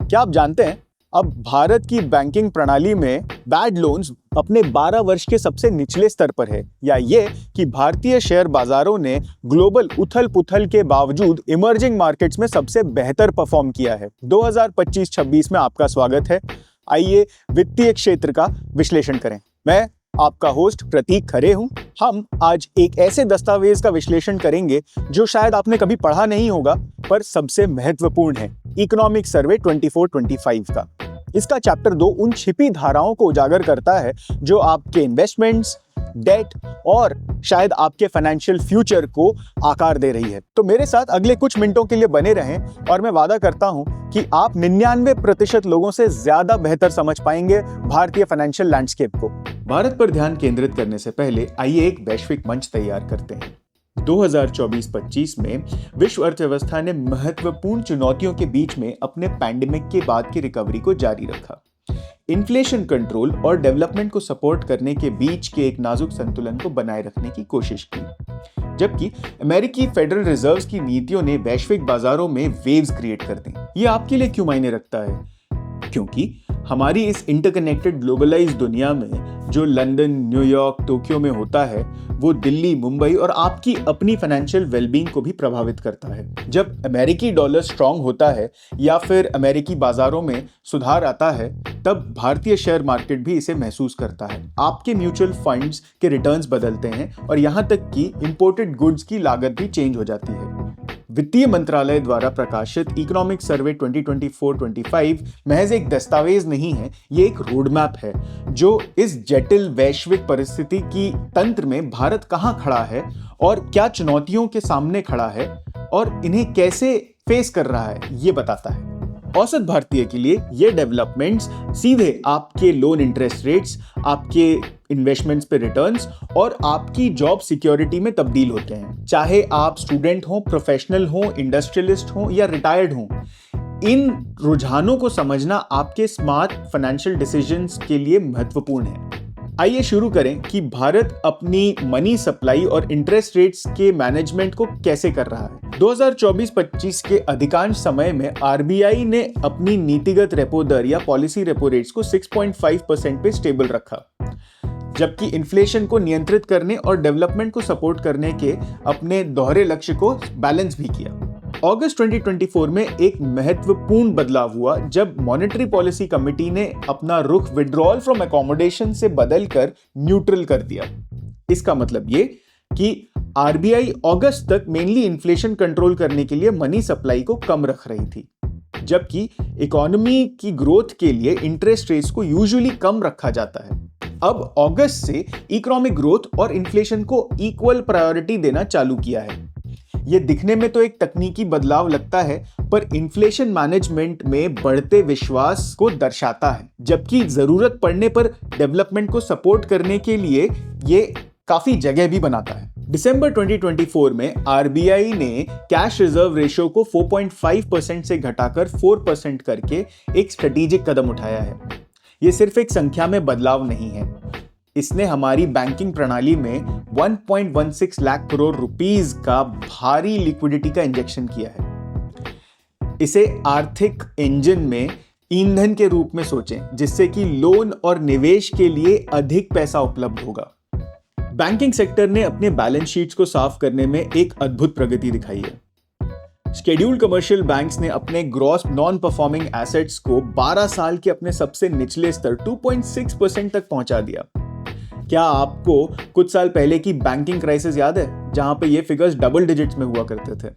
क्या आप जानते हैं अब भारत की बैंकिंग प्रणाली में बैड लोन्स अपने 12 वर्ष के सबसे निचले स्तर पर है, या ये कि भारतीय शेयर बाजारों ने ग्लोबल उथल पुथल के बावजूद इमर्जिंग मार्केट्स में सबसे बेहतर परफॉर्म किया है। 2025-26 में आपका स्वागत है। आइए वित्तीय क्षेत्र का विश्लेषण करें। मैं आपका होस्ट प्रतीक खरे हूं। हम आज एक ऐसे दस्तावेज का विश्लेषण करेंगे जो शायद आपने कभी पढ़ा नहीं होगा, पर सबसे महत्वपूर्ण है, इकोनॉमिक सर्वे 24-25 का। इसका चैप्टर 2 उन छिपी धाराओं को उजागर करता है जो आपके इन्वेस्टमेंट्स, डेट और शायद आपके फाइनेंशियल फ्यूचर को आकार दे रही है। तो मेरे साथ अगले कुछ मिनटों के लिए बने रहें और मैं वादा करता हूं कि आप 99% लोगों से ज्यादा बेहतर समझ पाएंगे भारतीय फाइनेंशियल लैंडस्केप को। भारत पर ध्यान केंद्रित करने से पहले आइए एक वैश्विक मंच तैयार करते हैं। 2024-25 में विश्व अर्थव्यवस्था ने महत्वपूर्ण चुनौतियों के बीच में अपने पैंडेमिक के बाद की रिकवरी को जारी रखा। इन्फ्लेशन कंट्रोल और डेवलपमेंट को सपोर्ट करने के बीच के एक नाजुक संतुलन को बनाए रखने की कोशिश की, जबकि अमेरिकी फेडरल रिजर्व्स की नीतियों ने वैश्विक बाजारों में वेव्स क्रिएट कर दी। ये आपके लिए क्यों मायने रखता है? क्योंकि हमारी इस इंटरकनेक्टेड ग्लोबलाइज्ड दुनिया में जो लंदन, न्यूयॉर्क, टोक्यो में होता है, वो दिल्ली, मुंबई और आपकी अपनी फाइनेंशियल वेलबींग को भी प्रभावित करता है। जब अमेरिकी डॉलर स्ट्रांग होता है या फिर अमेरिकी बाजारों में सुधार आता है, तब भारतीय शेयर मार्केट भी इसे महसूस करता है। आपके म्यूचुअल फंड्स के रिटर्न्स बदलते हैं और यहाँ तक कि इंपोर्टेड गुड्स की लागत भी चेंज हो जाती है। वित्तीय मंत्रालय द्वारा प्रकाशित इकोनॉमिक सर्वे 2024-25 महज एक दस्तावेज नहीं है, ये एक रोड मैप है जो इस जटिल वैश्विक परिस्थिति की तंत्र में भारत कहां खड़ा है और क्या चुनौतियों के सामने खड़ा है और इन्हें कैसे फेस कर रहा है, ये बताता है। औसत भारतीय के लिए ये डेवलपमेंट्स सीधे आपके लोन इंटरेस्ट रेट्स, आपके इन्वेस्टमेंट्स पे रिटर्न्स और आपकी जॉब सिक्योरिटी में तब्दील होते हैं। चाहे आप स्टूडेंट हो, प्रोफेशनल हो, इंडस्ट्रियलिस्ट हो या रिटायर्ड हो, इन रुझानों को समझना आपके स्मार्ट फाइनेंशियल डिसीजंस के लिए महत्वपूर्ण है। आइए शुरू करें कि भारत अपनी मनी सप्लाई और इंटरेस्ट रेट्स के मैनेजमेंट को कैसे कर रहा है। 2024-25 के अधिकांश समय में आरबीआई ने अपनी नीतिगत रेपो दर या पॉलिसी रेपो रेट्स को 6.5% पे स्टेबल रखा, जबकि इन्फ्लेशन को नियंत्रित करने और डेवलपमेंट को सपोर्ट करने के अपने दोहरे लक्ष्य को बैलेंस भी किया। अगस्त 2024 में एक महत्वपूर्ण बदलाव हुआ जब मॉनेटरी पॉलिसी कमेटी ने अपना रुख विड्रॉल फ्रॉम अकोमोडेशन से बदलकर न्यूट्रल कर दिया। इसका मतलब ये कि आरबीआई अगस्त तक मेनली इन्फ्लेशन कंट्रोल करने के लिए मनी सप्लाई को कम रख रही थी, जबकि इकोनॉमी की ग्रोथ के लिए इंटरेस्ट रेट्स को यूजुअली कम रखा जाता है। अब अगस्त से इकोनॉमिक ग्रोथ और इन्फ्लेशन को इक्वल प्रायोरिटी देना चालू किया है। ये दिखने में तो एक तकनीकी बदलाव लगता है, पर इन्फ्लेशन मैनेजमेंट में बढ़ते विश्वास को दर्शाता है, जबकि जरूरत पड़ने पर डेवलपमेंट को सपोर्ट करने के लिए ये काफी जगह भी बनाता है। दिसंबर 2024 में आरबीआई ने कैश रिजर्व रेशियो को 4.5% से घटाकर 4% करके एक स्ट्रेटेजिक कदम उठाया है। ये सिर्फ एक संख्या में बदलाव नहीं है, इसने हमारी बैंकिंग प्रणाली में 1.16 लाख करोड़ रुपीस का भारी लिक्विडिटी का इंजेक्शन किया है। इसे आर्थिक इंजन में ईंधन के रूप में सोचें, जिससे कि लोन और निवेश के लिए अधिक पैसा उपलब्ध होगा। बैंकिंग सेक्टर ने अपने बैलेंस शीट्स को साफ करने में एक अद्भुत प्रगति दिखाई है। शेड्यूल्ड कमर्शियल बैंक्स ने अपने ग्रॉस नॉन परफॉर्मिंग एसेट्स को 12 साल के अपने सबसे निचले स्तर 2.6% तक पहुंचा दिया। क्या आपको कुछ साल पहले की बैंकिंग क्राइसिस याद है, जहां पे ये फिगर्स डबल डिजिट्स में हुआ करते थे?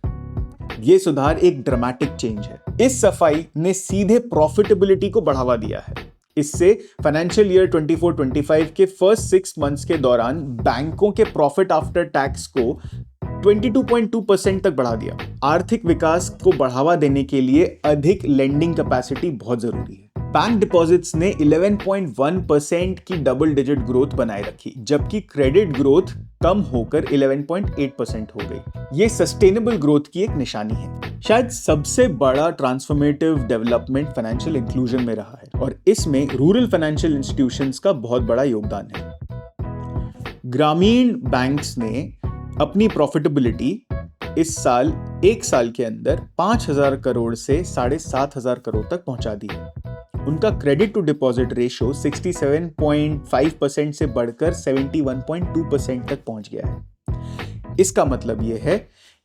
ये सुधार एक ड्रामेटिक चेंज है। इस सफाई ने सीधे प्रॉफिटेबिलिटी को बढ़ावा दिया है। इससे फाइनेंशियल ईयर 24-25 के फर्स्ट 6 मंथ्स के दौरान बैंकों के प्रॉफिट आफ्टर टैक्स को 22.2% तक बढ़ा दिया। आर्थिक विकास को बढ़ावा देने के लिए अधिक लेंडिंग कैपेसिटी बहुत जरूरी है। बैंक डिपॉजिट्स ने 11.1% की डबल डिजिट ग्रोथ बनाए रखी, जबकि क्रेडिट ग्रोथ कम होकर 11.8% हो गई। ये सस्टेनेबल ग्रोथ की एक निशानी है। शायद सबसे बड़ा ट्रांसफॉर्मेटिव डेवलपमेंट फाइनेंशियल इंक्लूजन में रहा है और इसमें रूरल फाइनेंशियल इंस्टीट्यूशंस का बहुत बड़ा योगदान है। ग्रामीण बैंक्स ने अपनी प्रॉफिटेबिलिटी इस साल एक साल के अंदर 5,000 करोड़ से 7,500 करोड़ तक पहुंचा दी है। उनका क्रेडिट टू डिपॉजिट रेशो 67.5% से बढ़कर 71.2% तक पहुंच गया है। इसका मतलब यह है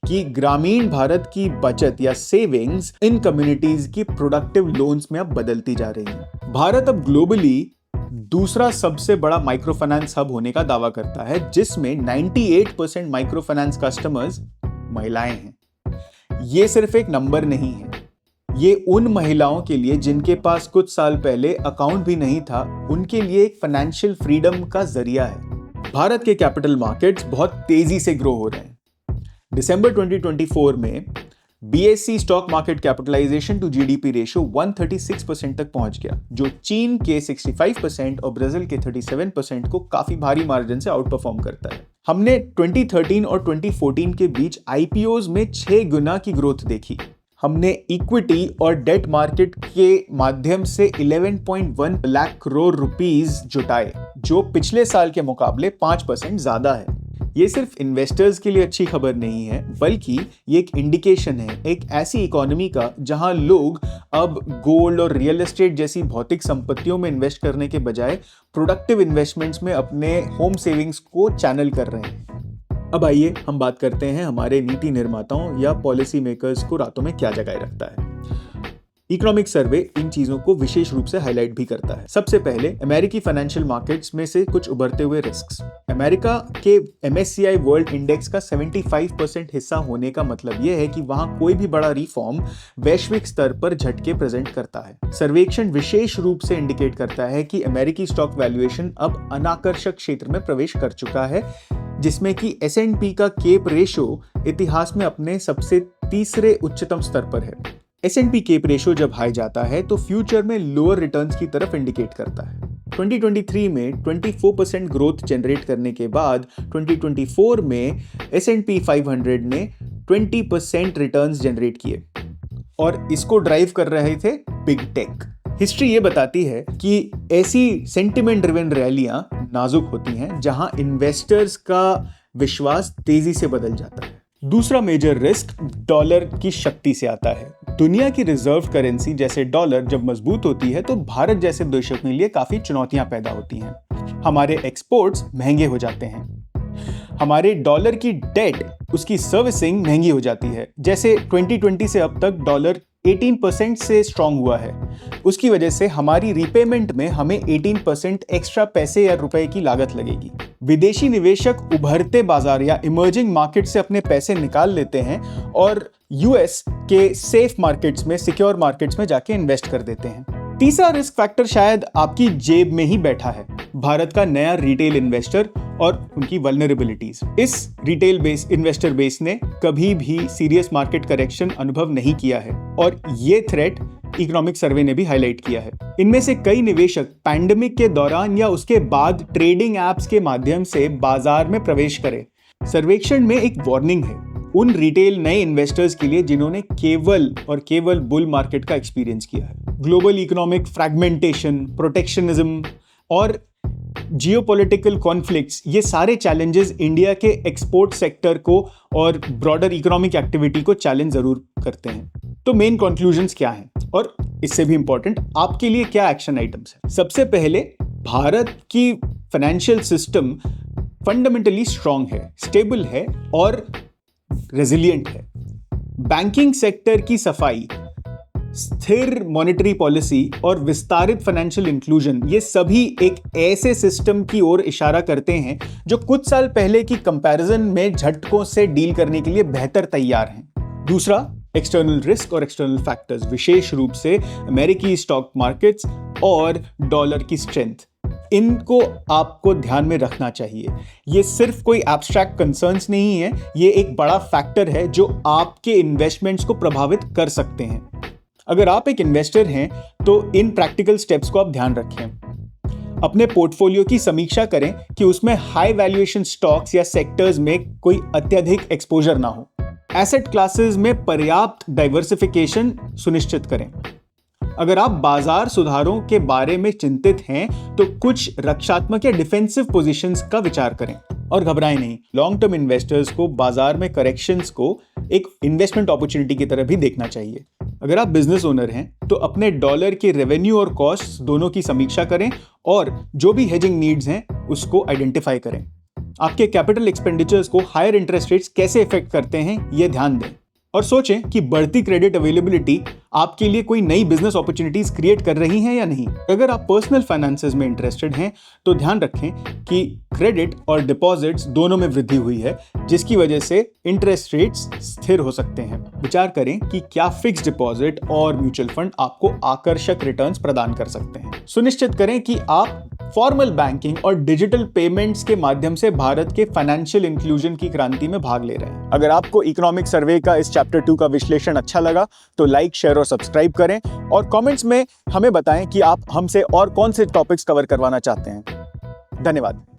कि ग्रामीण भारत की बचत या सेविंग्स इन कम्युनिटीज की प्रोडक्टिव लोन्स में अब बदलती जा रही है। भारत अब ग्लोबली दूसरा सबसे बड़ा माइक्रो फाइनेंस हब होने का दावा करता है, जिसमें 98% माइक्रो फाइनेंस कस्टमर्स महिलाएं हैं। ये सिर्फ एक नंबर नहीं है, ये उन महिलाओं के लिए जिनके पास कुछ साल पहले अकाउंट भी नहीं था, उनके लिए एक फाइनेंशियल फ्रीडम का जरिया है। भारत के कैपिटल मार्केट्स बहुत तेजी से ग्रो हो रहे हैं। दिसंबर 2024 में BSE stock market capitalization to GDP ratio 136% तक पहुंच गया, जो चीन के 65% और ब्राजील के 37% को काफी भारी मार्जिन से आउट परफॉर्म करता है। हमने 2013 और 2014 के बीच IPOs में 6 गुना की ग्रोथ देखी। हमने इक्विटी और डेट मार्केट के माध्यम से 11.1 लाख करोड़ रुपीस जुटाए, जो पिछले साल के मुकाबले 5% ज्यादा है। ये सिर्फ इन्वेस्टर्स के लिए अच्छी खबर नहीं है, बल्कि ये एक इंडिकेशन है एक ऐसी इकोनॉमी का जहां लोग अब गोल्ड और रियल एस्टेट जैसी भौतिक संपत्तियों में इन्वेस्ट करने के बजाय प्रोडक्टिव इन्वेस्टमेंट्स में अपने होम सेविंग्स को चैनल कर रहे हैं। अब आइए हम बात करते हैं हमारे नीति निर्माताओं या पॉलिसी मेकर्स को रातों में क्या जगाए रखता है। इकोनॉमिक सर्वे इन चीजों को विशेष रूप से हाईलाइट भी करता है। सबसे पहले अमेरिकी फाइनेंशियल मार्केट्स में से कुछ उभरते हुए रिस्क्स। अमेरिका के MSCI वर्ल्ड इंडेक्स का 75% हिस्सा होने का मतलब यह है कि वहां कोई भी बड़ा रिफॉर्म वैश्विक स्तर पर झटके प्रेजेंट करता है। सर्वेक्षण विशेष रूप से इंडिकेट करता है कि अमेरिकी स्टॉक वैल्यूएशन अब अनाकर्षक क्षेत्र में प्रवेश कर चुका है, जिसमें कि S&P का केप रेशो इतिहास में अपने सबसे तीसरे उच्चतम स्तर पर है। S&P केप रेशो जब हाई जाता है तो फ्यूचर में लोअर रिटर्न्स की तरफ इंडिकेट करता है। 2023 में 24% ग्रोथ जनरेट करने के बाद 2024 में S&P 500 ने 20% रिटर्न्स जनरेट किए और इसको ड्राइव कर रहे थे बिग टेक। हिस्ट्री ये बताती है कि ऐसी सेंटिमेंट ड्रिवन रैलियां नाजुक होती हैं जहां इन्वेस्टर्स का विश्वास तेजी से बदल जाता है। दूसरा मेजर रिस्क डॉलर की शक्ति से आता है। दुनिया की रिजर्व करेंसी जैसे डॉलर जब मजबूत होती है तो भारत जैसे देशों के लिए काफी चुनौतियां पैदा होती हैं। हमारे एक्सपोर्ट्स महंगे हो जाते हैं, हमारे डॉलर की डेट, उसकी सर्विसिंग महंगी हो जाती है। जैसे 2020 से अब तक डॉलर 18% से स्ट्रांग हुआ है, उसकी वजह से हमारी रीपेमेंट में हमें 18% एक्स्ट्रा पैसे या रुपए की लागत लगेगी। विदेशी निवेशक उभरते बाजार या इमर्जिंग मार्केट से अपने पैसे निकाल लेते हैं और US के सेफ मार्केट्स में, सिक्योर मार्केट्स में जाके इन्वेस्ट कर देते हैं। तीसरा रिस्क फैक्टर शायद आपकी जेब में ही बैठा है, भारत का नया रिटेल इन्वेस्टर और उनकी वल्नरेबिलिटीज। इस रिटेल बेस इन्वेस्टर बेस ने कभी भी सीरियस मार्केट करेक्शन अनुभव नहीं किया है और ये थ्रेट इकोनॉमिक सर्वे ने भी हाईलाइट किया है। इनमें से कई निवेशक पैंडेमिक के दौरान या उसके बाद ट्रेडिंग एप्स के माध्यम से बाजार में प्रवेश करें। सर्वेक्षण में एक वार्निंग है उन रिटेल नए इन्वेस्टर्स के लिए जिन्होंने केवल बुल मार्केट का एक्सपीरियंस किया है। ग्लोबल इकोनॉमिक फ्रैगमेंटेशन, प्रोटेक्शनिज्म और जियोपॉलिटिकल कॉन्फ्लिक्ट्स, ये सारे चैलेंजेस इंडिया के एक्सपोर्ट सेक्टर को और ब्रॉडर इकोनॉमिक एक्टिविटी को चैलेंज जरूर करते हैं। तो मेन कंक्लूजन्स क्या हैं और इससे भी इंपॉर्टेंट आपके लिए क्या एक्शन आइटम्स हैं? सबसे पहले, भारत की फाइनेंशियल सिस्टम फंडामेंटली स्ट्रांग है, स्टेबल है और रेजिलिएंट है। बैंकिंग सेक्टर की सफाई, स्थिर मॉनेटरी पॉलिसी और विस्तारित फाइनेंशियल इंक्लूजन, ये सभी एक ऐसे सिस्टम की ओर इशारा करते हैं जो कुछ साल पहले की कंपैरिजन में झटकों से डील करने के लिए बेहतर तैयार हैं। दूसरा, एक्सटर्नल रिस्क और एक्सटर्नल फैक्टर्स, विशेष रूप से अमेरिकी स्टॉक मार्केट्स और डॉलर की स्ट्रेंथ, इनको आपको ध्यान में रखना चाहिए। ये सिर्फ कोई एब्स्ट्रैक्ट कंसर्न्स नहीं है, ये एक बड़ा फैक्टर है जो आपके इन्वेस्टमेंट्स को प्रभावित कर सकते हैं। अगर आप एक इन्वेस्टर हैं तो इन प्रैक्टिकल स्टेप्स को आप ध्यान रखें। अपने पोर्टफोलियो की समीक्षा करें कि उसमें हाई वैल्यूएशन स्टॉक्स या सेक्टर्स में कोई अत्यधिक एक्सपोजर ना हो। एसेट क्लासेस में पर्याप्त डाइवर्सिफिकेशन सुनिश्चित करें। अगर आप बाजार सुधारों के बारे में चिंतित हैं तो कुछ रक्षात्मक या डिफेंसिव पोजीशंस का विचार करें। और घबराएं नहीं, लॉन्ग टर्म इन्वेस्टर्स को बाजार में करेक्शंस को एक इन्वेस्टमेंट अपॉर्चुनिटी की तरह भी देखना चाहिए। अगर आप बिजनेस ओनर हैं तो अपने डॉलर के रेवेन्यू और कॉस्ट दोनों की समीक्षा करें और जो भी हेजिंग नीड्स हैं उसको आइडेंटिफाई करें। आपके कैपिटल एक्सपेंडिचर्स को हायर इंटरेस्ट रेट्स कैसे इफेक्ट करते हैं ये ध्यान दें और सोचें कि बढ़ती क्रेडिट अवेलेबिलिटी आपके लिए कोई नई बिजनेस अपॉर्चुनिटीज क्रिएट कर रही हैं या नहीं। अगर आप पर्सनल फाइनेंसेस में इंटरेस्टेड हैं तो ध्यान रखें कि क्रेडिट और डिपॉजिट्स दोनों में वृद्धि हुई है, जिसकी वजह से इंटरेस्ट रेट्स स्थिर हो सकते हैं। विचार करें कि क्या फिक्स्ड डिपॉजिट और म्यूचुअल फंड आपको आकर्षक रिटर्न्स प्रदान कर सकते हैं। सुनिश्चित करें कि आप फॉर्मल बैंकिंग और डिजिटल पेमेंट्स के माध्यम से भारत के फाइनेंशियल इंक्लूजन की क्रांति में भाग ले रहे हैं। अगर आपको इकोनॉमिक सर्वे का इस चैप्टर 2 का विश्लेषण अच्छा लगा तो लाइक, शेयर और सब्सक्राइब करें और कमेंट्स में हमें बताएं कि आप हमसे और कौन से टॉपिक्स कवर करवाना चाहते हैं। धन्यवाद।